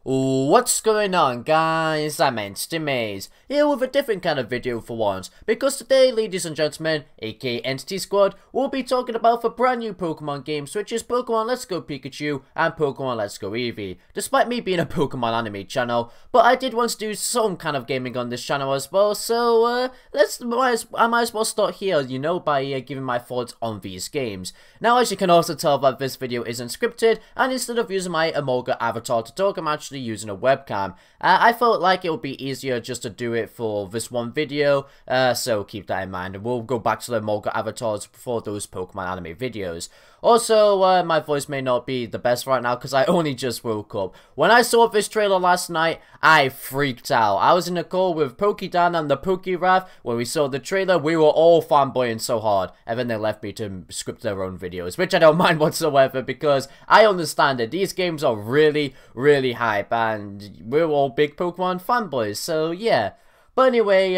What's going on, guys? I'm Maze, here with a different kind of video for once, because today, ladies and gentlemen, aka Entity Squad, we'll be talking about the brand new Pokemon games, which is Pokemon Let's Go Pikachu and Pokemon Let's Go Eevee. Despite me being a Pokemon anime channel, but I did want to do some kind of gaming on this channel as well, so I might as well start here, you know, by giving my thoughts on these games. Now, as you can also tell that this video isn't scripted, and instead of using my Emolga avatar to talk, I'm actually using a webcam. I felt like it would be easier just to do it for this one video, so keep that in mind, and we'll go back to the Emolga avatars for those Pokemon anime videos. Also, my voice may not be the best right now because I only just woke up. When I saw this trailer last night, I freaked out. I was in a call with Pokedan and the Pokewrath. When we saw the trailer, we were all fanboying so hard, and then they left me to script their own videos, which I don't mind whatsoever because I understand it. These games are really, really hype, and we're all big Pokemon fanboys, so yeah. But anyway,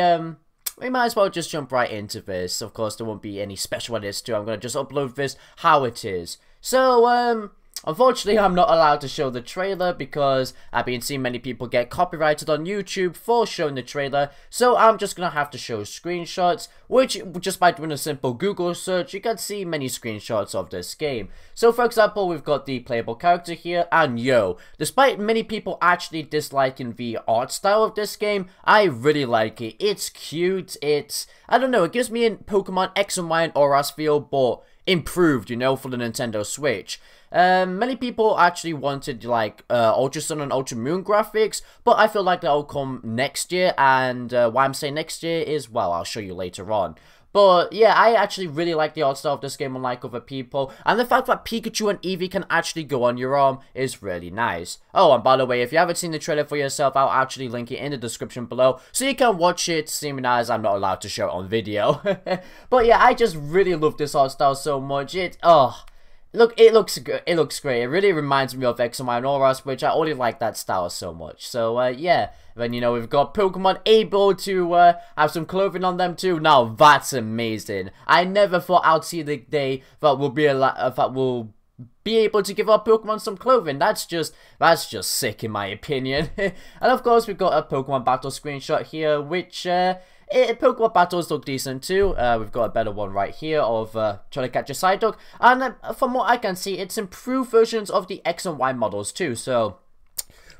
we might as well just jump right into this. Of course, there won't be any special edits too. I'm going to just upload this how it is. So, unfortunately, I'm not allowed to show the trailer because I've been seeing many people get copyrighted on YouTube for showing the trailer. So I'm just going to have to show screenshots, which just by doing a simple Google search, you can see many screenshots of this game. So for example, we've got the playable character here, and yo, despite many people actually disliking the art style of this game, I really like it. It's cute, I don't know, it gives me a Pokemon X and Y and Auras feel, but improved, you know, for the Nintendo Switch. Many people actually wanted like Ultra Sun and Ultra Moon graphics, but I feel like that'll come next year, and why I'm saying next year is, well, I'll show you later on. But yeah, I actually really like the art style of this game, unlike other people, and the fact that Pikachu and Eevee can actually go on your arm is really nice. Oh, and by the way, if you haven't seen the trailer for yourself, I'll actually link it in the description below, so you can watch it, seeing as I'm not allowed to show it on video. But yeah, I just really love this art style so much. Look, it looks good. It looks great. It really reminds me of X and Y and Auras, which I already like that style so much. So yeah. Then, you know, we've got Pokemon able to have some clothing on them too. Now that's amazing. I never thought I'd see the day that we'll be able to give our Pokemon some clothing. That's just sick in my opinion. And of course, we've got a Pokemon battle screenshot here, which Pokemon battles look decent too. We've got a better one right here of trying to catch a Psyduck, and from what I can see, it's improved versions of the X and Y models too. So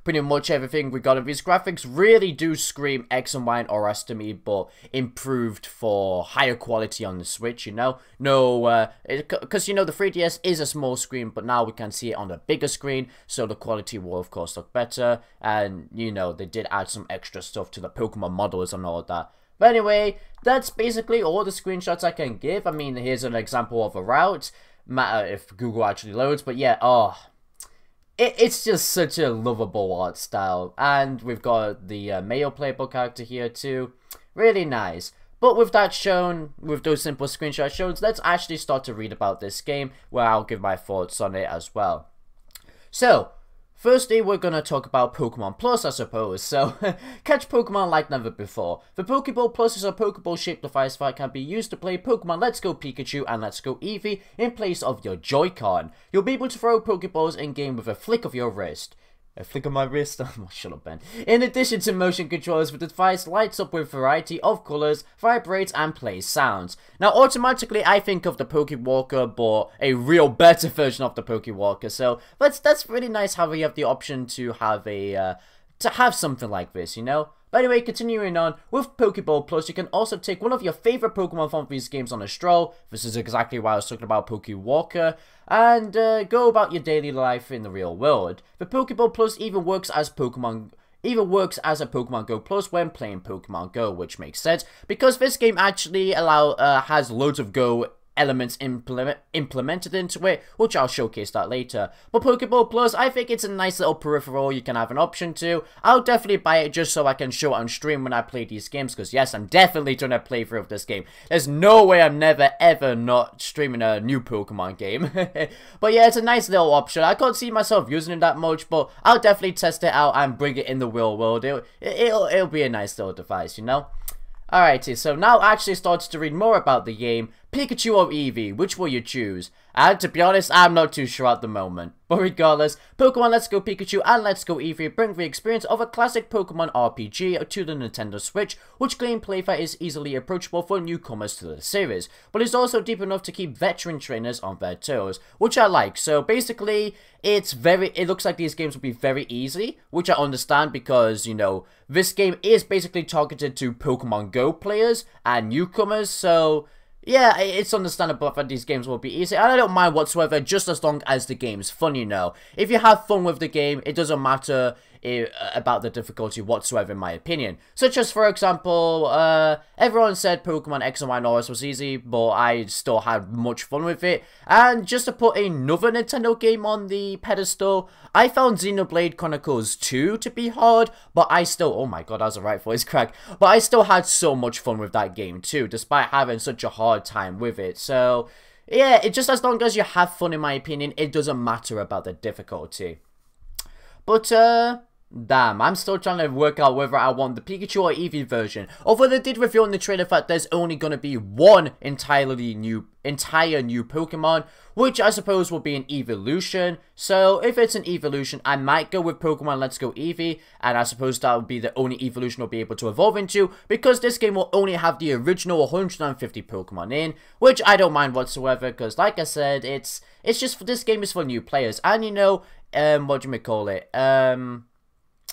pretty much everything we got of these graphics really do scream X and Y and Auras to me, but improved for higher quality on the Switch, you know? No, because, you know, the 3DS is a small screen, but now we can see it on the bigger screen, so the quality will, of course, look better, and, you know, they did add some extra stuff to the Pokemon models and all of that. But anyway, that's basically all the screenshots I can give. I mean, here's an example of a route, if Google actually loads, but yeah, it's just such a lovable art style. And we've got the male playable character here too. Really nice. But with that shown, with those simple screenshot shows, let's actually start to read about this game, where I'll give my thoughts on it as well. So, firstly, we're gonna talk about Pokemon Plus, I suppose. So, catch Pokemon like never before. The Pokeball Plus is a Pokeball-shaped device that can be used to play Pokemon Let's Go Pikachu and Let's Go Eevee in place of your Joy-Con. You'll be able to throw Pokeballs in-game with a flick of your wrist. A flick of my wrist? Oh, shut up, Ben. In addition to motion controls, the device lights up with a variety of colors, vibrates, and plays sounds. Now, automatically, I think of the Pokewalker, but a real better version of the Pokewalker. So that's really nice how we have the option to have something like this, you know. But anyway, continuing on, with Pokeball Plus, you can also take one of your favorite Pokemon from these games on a stroll. This is exactly why I was talking about Pokewalker. And go about your daily life in the real world. The Pokeball Plus even works as a Pokemon Go Plus when playing Pokemon Go, which makes sense because this game actually has loads of Go elements implemented into it, which I'll showcase that later. But Pokeball Plus, I think it's a nice little peripheral you can have an option to. I'll definitely buy it just so I can show it on stream when I play these games, because yes, I'm definitely doing a playthrough of this game. There's no way I'm never ever not streaming a new Pokemon game. But yeah, it's a nice little option. I can't see myself using it that much, but I'll definitely test it out and bring it in the real world. It'll be a nice little device, you know? Alrighty, so now actually started to read more about the game. Pikachu or Eevee, which will you choose? And to be honest, I'm not too sure at the moment. But regardless, Pokemon Let's Go Pikachu and Let's Go Eevee bring the experience of a classic Pokemon RPG to the Nintendo Switch, which gameplay that is easily approachable for newcomers to the series, but is also deep enough to keep veteran trainers on their toes, which I like. So basically, it looks like these games will be very easy, which I understand because, you know, this game is basically targeted to Pokemon Go players and newcomers, so yeah, it's understandable that these games will be easy, and I don't mind whatsoever, just as long as the game's fun, you know. If you have fun with the game, it doesn't matter about the difficulty whatsoever, in my opinion. Such as, for example, everyone said Pokemon X and Y Norris was easy, but I still had much fun with it. And just to put another Nintendo game on the pedestal, I found Xenoblade Chronicles 2 to be hard, but I still, oh my god, that was a right voice crack, but I still had so much fun with that game too, despite having such a hard time with it. So yeah, it just, as long as you have fun, in my opinion, it doesn't matter about the difficulty. But damn, I'm still trying to work out whether I want the Pikachu or Eevee version. Although they did reveal in the trailer that there's only going to be one entire new Pokemon, which I suppose will be an evolution. So if it's an evolution, I might go with Pokemon Let's Go Eevee, and I suppose that would be the only evolution I'll be able to evolve into, because this game will only have the original 150 Pokemon in, which I don't mind whatsoever, because like I said, it's just, this game is for new players, and you know, what do you call it,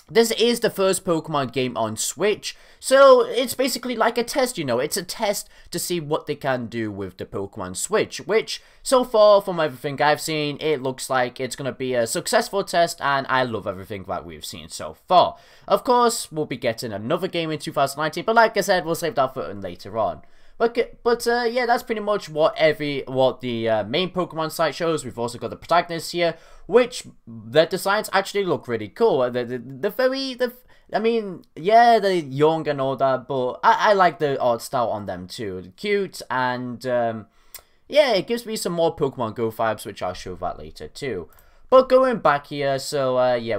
this is the first Pokemon game on Switch, so it's basically like a test, you know. It's a test to see what they can do with the Pokemon Switch, which, so far, from everything I've seen, it looks like it's going to be a successful test, and I love everything that we've seen so far. Of course, we'll be getting another game in 2019, but like I said, we'll save that for later on. But yeah, that's pretty much what the main Pokemon site shows. We've also got the protagonists here, which their designs actually look really cool. I mean, yeah, they're young and all that, but I like the art style on them too. They're cute, and yeah, it gives me some more Pokemon Go vibes, which I'll show that later too. But going back here, so yeah,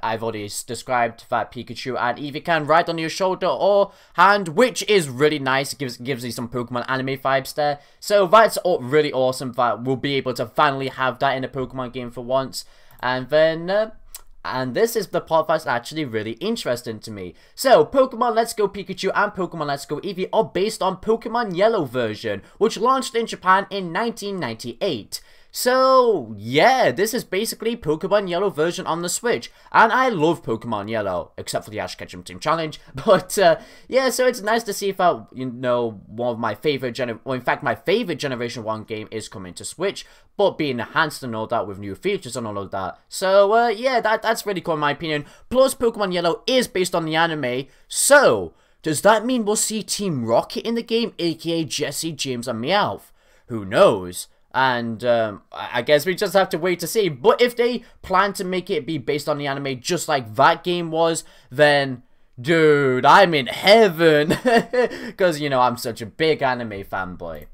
I've already described that Pikachu and Eevee can ride on your shoulder or hand, which is really nice. It gives you some Pokemon anime vibes there. So that's really awesome that we'll be able to finally have that in a Pokemon game for once. And then, and this is the part that's actually really interesting to me. So, Pokemon Let's Go Pikachu and Pokemon Let's Go Eevee are based on Pokemon Yellow version, which launched in Japan in 1998. So, yeah, this is basically Pokemon Yellow version on the Switch, and I love Pokemon Yellow, except for the Ash Ketchum Team Challenge, but, yeah, so it's nice to see that, you know, one of my favorite well, in fact, my favorite Generation 1 game is coming to Switch, but being enhanced and all that with new features and all of that. So, yeah, that's really cool in my opinion. Plus, Pokemon Yellow is based on the anime, so does that mean we'll see Team Rocket in the game, aka Jesse, James, and Meowth? Who knows? And I guess we just have to wait to see. But if they plan to make it be based on the anime just like that game was, then, dude, I'm in heaven. Because, you know, I'm such a big anime fanboy.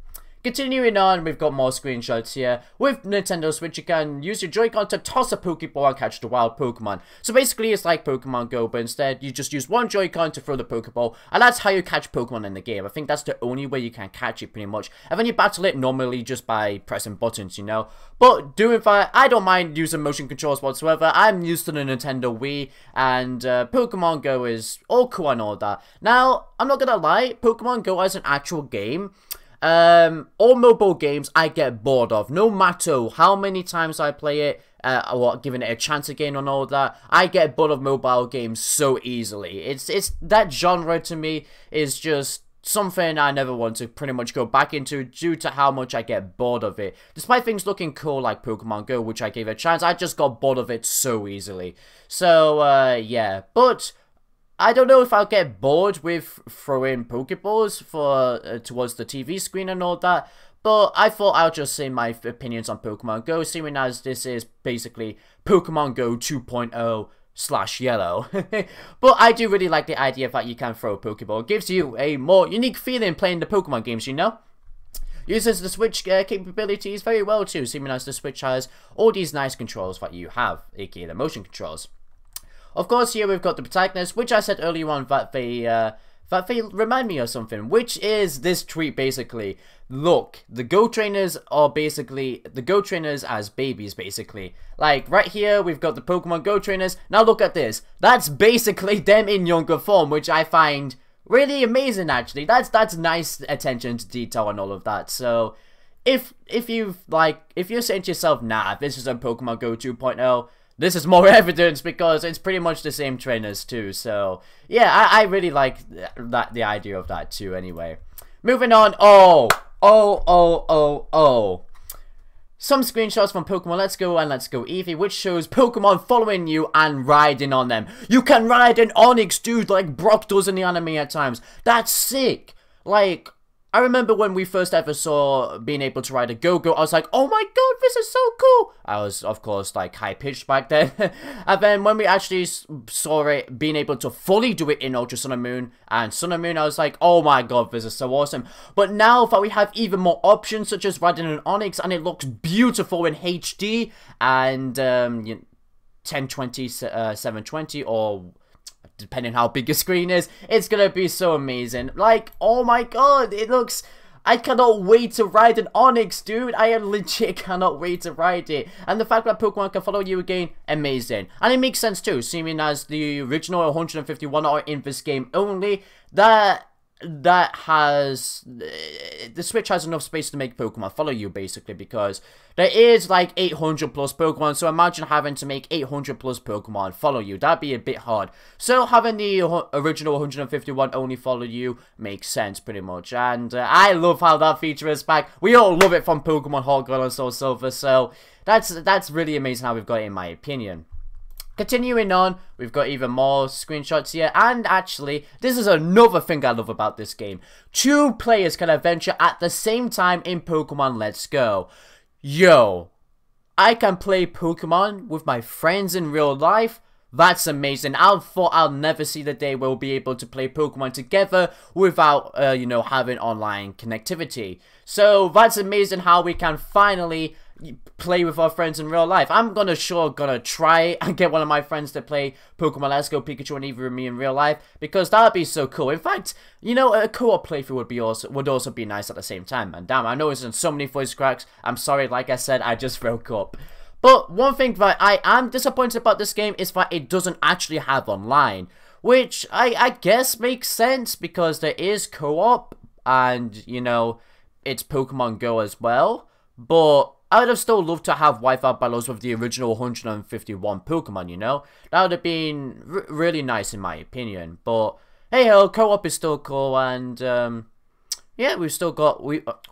Continuing on, we've got more screenshots here. With Nintendo Switch, you can use your Joy-Con to toss a Pokeball and catch the wild Pokemon. So basically, it's like Pokemon Go, but instead, you just use one Joy-Con to throw the Pokeball, and that's how you catch Pokemon in the game. I think that's the only way you can catch it, pretty much. And then you battle it normally just by pressing buttons, you know. But doing that, I don't mind using motion controls whatsoever. I'm used to the Nintendo Wii, and Pokemon Go is all cool and all that. Now, I'm not gonna lie, Pokemon Go as an actual game, all mobile games I get bored of. No matter how many times I play it, or giving it a chance again and all that, I get bored of mobile games so easily. It's that genre to me is just something I never want to pretty much go back into due to how much I get bored of it. Despite things looking cool like Pokemon Go, which I gave a chance, I just got bored of it so easily. So, yeah, but I don't know if I'll get bored with throwing Pokeballs towards the TV screen and all that, but I thought I'll just say my opinions on Pokemon Go, seeing as this is basically Pokemon Go 2.0/Yellow. But I do really like the idea that you can throw a Pokeball. It gives you a more unique feeling playing the Pokemon games, you know? Uses the Switch capabilities very well too, seeing as the Switch has all these nice controls that you have, aka the motion controls. Of course, here we've got the protagonist, which I said earlier on that that they remind me of something, which is this tweet basically. Look, the Go Trainers are basically the Go Trainers as babies, basically. Like, right here, we've got the Pokemon Go Trainers. Now look at this. That's basically them in younger form, which I find really amazing, actually. That's nice attention to detail and all of that. So, if you're saying to yourself, nah, this is a Pokemon Go 2.0, this is more evidence because it's pretty much the same trainers too. So, yeah, I really like the idea of that too, anyway. Moving on. Some screenshots from Pokemon Let's Go and Let's Go Eevee, which shows Pokemon following you and riding on them. You can ride an Onix, dude, like Brock does in the anime at times. That's sick. Like, I remember when we first ever saw being able to ride a Go-Go, I was like, oh my god, this is so cool! I was, of course, like, high-pitched back then. And then when we actually saw it being able to fully do it in Ultra Sun and Moon and Sun and Moon, I was like, oh my god, this is so awesome. But now that we have even more options, such as riding an Onix, and it looks beautiful in HD, and 1020, 720, or depending how big your screen is, it's gonna be so amazing. Like, oh my god, it looks... I cannot wait to ride an Onix, dude. I legit cannot wait to ride it. And the fact that Pokemon can follow you again, amazing. And it makes sense too, seeing as the original 151 are in this game only, that has... the Switch has enough space to make Pokemon follow you, basically, because there is like 800 plus Pokemon, so imagine having to make 800 plus Pokemon follow you. That'd be a bit hard. So having the original 151 only follow you makes sense, pretty much. And I love how that feature is back. We all love it from Pokemon Heart Gold and Soul Silver, so that's really amazing how we've got it, in my opinion. Continuing on, we've got even more screenshots here, and actually, this is another thing I love about this game. 2 players can adventure at the same time in Pokemon Let's Go. Yo, I can play Pokemon with my friends in real life? That's amazing. I thought I'll never see the day we'll be able to play Pokemon together without, having online connectivity. So, that's amazing how we can finally play with our friends in real life. I'm gonna try and get one of my friends to play Pokemon Let's Go, Pikachu and Eevee with me in real life, because that would be so cool. In fact, a co-op playthrough would also be nice at the same time. And damn, I know it's in so many voice cracks. I'm sorry, like I said, I just broke up. But one thing that I am disappointed about this game is that it doesn't actually have online, which I guess makes sense because there is co-op and, it's Pokemon Go as well. But I would have still loved to have Wi-Fi battles with the original 151 Pokemon, That would have been really nice in my opinion. But hey ho, co-op is still cool, and yeah, we've still got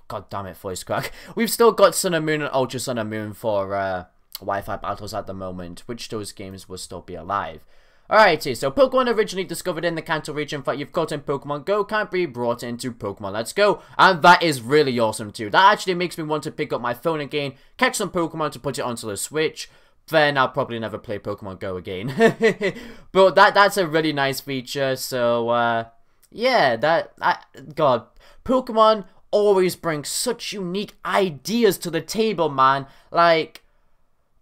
god damn it, voice crack. We've still got Sun and Moon and Ultra Sun and Moon for Wi-Fi battles at the moment, which those games will still be alive. Alrighty, so Pokemon originally discovered in the Kanto region that you've got in Pokemon Go can be brought into Pokemon Let's Go, and that is really awesome too. That actually makes me want to pick up my phone again, catch some Pokemon to put it onto the Switch, then I'll probably never play Pokemon Go again. But that's a really nice feature, so yeah, god, Pokemon always bring such unique ideas to the table, man. Like,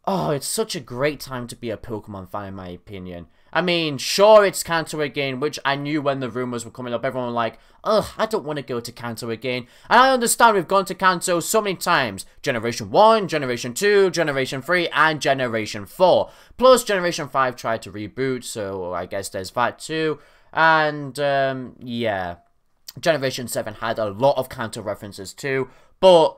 oh, it's such a great time to be a Pokemon fan, in my opinion. I mean, sure, it's Kanto again, which I knew when the rumors were coming up. Everyone was like, ugh, I don't want to go to Kanto again. And I understand we've gone to Kanto so many times. Generation 1, Generation 2, Generation 3, and Generation 4. Plus, Generation 5 tried to reboot, so I guess there's that too. And, yeah. Generation 7 had a lot of Kanto references too. But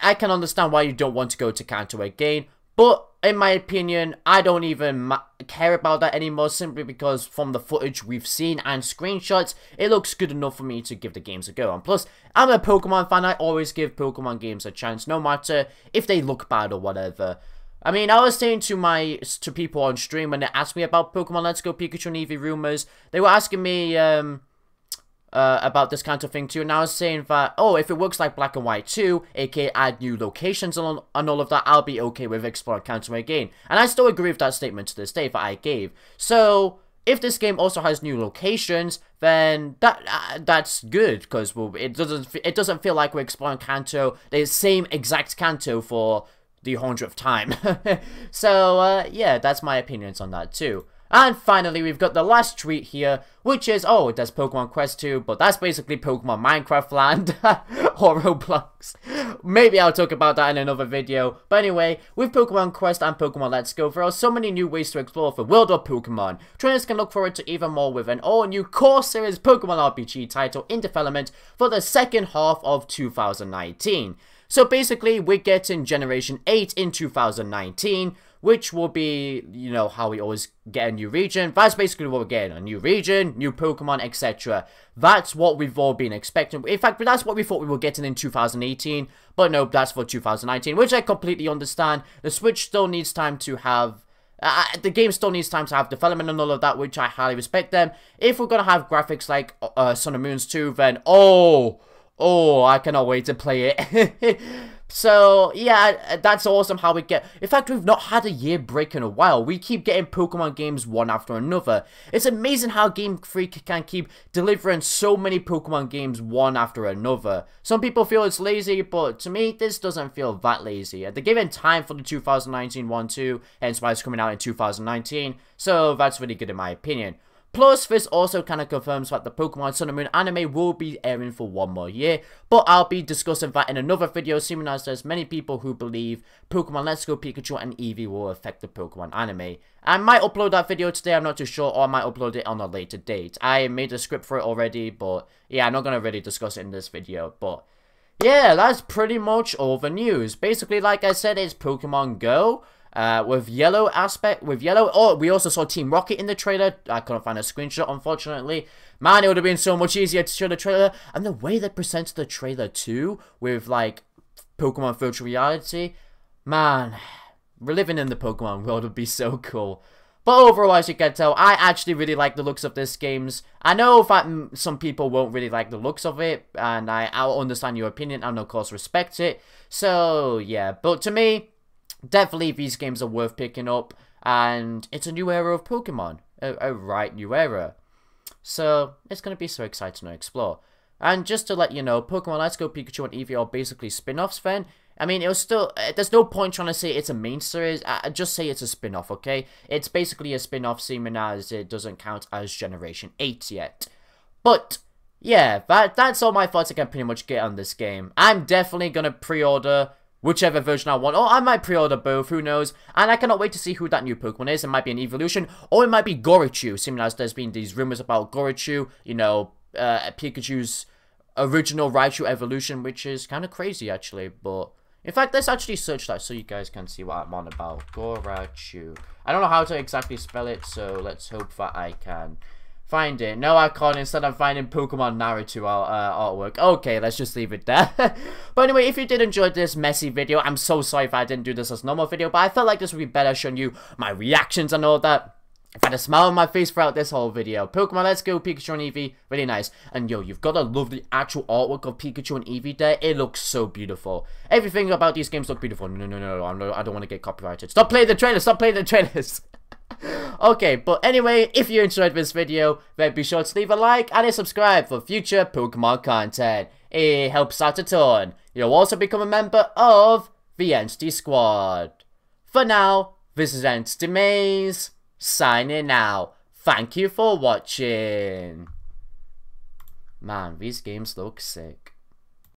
I can understand why you don't want to go to Kanto again. But, in my opinion, I don't even care about that anymore, simply because from the footage we've seen and screenshots, it looks good enough for me to give the games a go. And plus, I'm a Pokemon fan. I always give Pokemon games a chance, no matter if they look bad or whatever. I mean, I was saying to people on stream when they asked me about Pokemon Let's Go, Pikachu and Eevee rumors, they were asking me about this kind of thing too, and I was saying that, oh, if it works like Black and White 2, aka add new locations and all of that, I'll be okay with exploring Kanto again. And I still agree with that statement to this day that I gave. So, if this game also has new locations, then that's good, because it doesn't feel like we're exploring Kanto, the same exact Kanto for the 100th time. So, yeah, that's my opinions on that too. And finally, we've got the last tweet here, which is, oh, there's Pokemon Quest 2, but that's basically Pokemon Minecraft Land, or Roblox. Maybe I'll talk about that in another video. But anyway, with Pokemon Quest and Pokemon Let's Go, there are so many new ways to explore the world of Pokemon. Trainers can look forward to even more with an all-new core series Pokemon RPG title in development for the second half of 2019. So basically, we're getting Generation 8 in 2019, which will be, you know, how we always get a new region. That's basically what we're getting, a new region, new Pokemon, etc. That's what we've all been expecting. In fact, that's what we thought we were getting in 2018, but no, that's for 2019, which I completely understand. The Switch still needs time to have... the game still needs time to have development and all of that, which I highly respect them. If we're gonna have graphics like Sun and Moons 2, then oh, I cannot wait to play it. So, yeah, that's awesome how we get... In fact, we've not had a year break in a while. We keep getting Pokemon games one after another. It's amazing how Game Freak can keep delivering so many Pokemon games one after another. Some people feel it's lazy, but to me, this doesn't feel that lazy. They're giving time for the 2019 one too, hence why it's coming out in 2019. So, that's really good in my opinion. Plus, this also kind of confirms that the Pokemon Sun and Moon anime will be airing for one more year, but I'll be discussing that in another video, seeming as there's many people who believe Pokemon Let's Go Pikachu and Eevee will affect the Pokemon anime. I might upload that video today, I'm not too sure, or I might upload it on a later date. I made a script for it already, but yeah, I'm not going to really discuss it in this video, but yeah, that's pretty much all the news. Basically, like I said, it's Pokemon Go. With yellow, oh, we also saw Team Rocket in the trailer. I couldn't find a screenshot, unfortunately. Man, it would have been so much easier to show the trailer. And the way they presented the trailer too, with like Pokemon virtual reality, man, living in the Pokemon world would be so cool. But overall, as you can tell, I actually really like the looks of this games. I know that some people won't really like the looks of it, and I'll understand your opinion and of course respect it. So yeah, but to me, definitely these games are worth picking up, and it's a new era of Pokemon, a right new era. So it's going to be so exciting to explore. And just to let you know, Pokemon Let's Go Pikachu and Eevee are basically spin-offs then. I mean, it was still, there's no point trying to say it's a main series, just say it's a spin-off, okay? It's basically a spin-off, seeming as it doesn't count as Generation 8 yet. But yeah, that's all my thoughts I can pretty much get on this game. I'm definitely going to pre-order whichever version I want, or I might pre-order both, who knows, and I cannot wait to see who that new Pokemon is. It might be an evolution, or it might be Gorichu, seeming as there's been these rumors about Gorichu, you know, Pikachu's original Raichu evolution, which is kind of crazy, actually, but in fact, let's actually search that so you guys can see what I'm on about. Gorichu. I don't know how to exactly spell it, so let's hope that I can find it. No, I can't. Instead, I'm finding Pokemon Naruto artwork. Okay, let's just leave it there. But anyway, if you did enjoy this messy video, I'm so sorry if I didn't do this as a normal video, but I felt like this would be better showing you my reactions and all that. I've had a smile on my face throughout this whole video. Pokemon Let's Go, Pikachu and Eevee, really nice. And yo, you've got to love the actual artwork of Pikachu and Eevee there. It looks so beautiful. Everything about these games look beautiful. No, I don't want to get copyrighted. Stop playing the trailers, stop playing the trailers. Okay, but anyway, if you enjoyed this video, then be sure to leave a like and a subscribe for future Pokemon content. It helps out a ton. You'll also become a member of the Entity Squad. For now, this is Entity Maze, signing out. Thank you for watching. Man, these games look sick.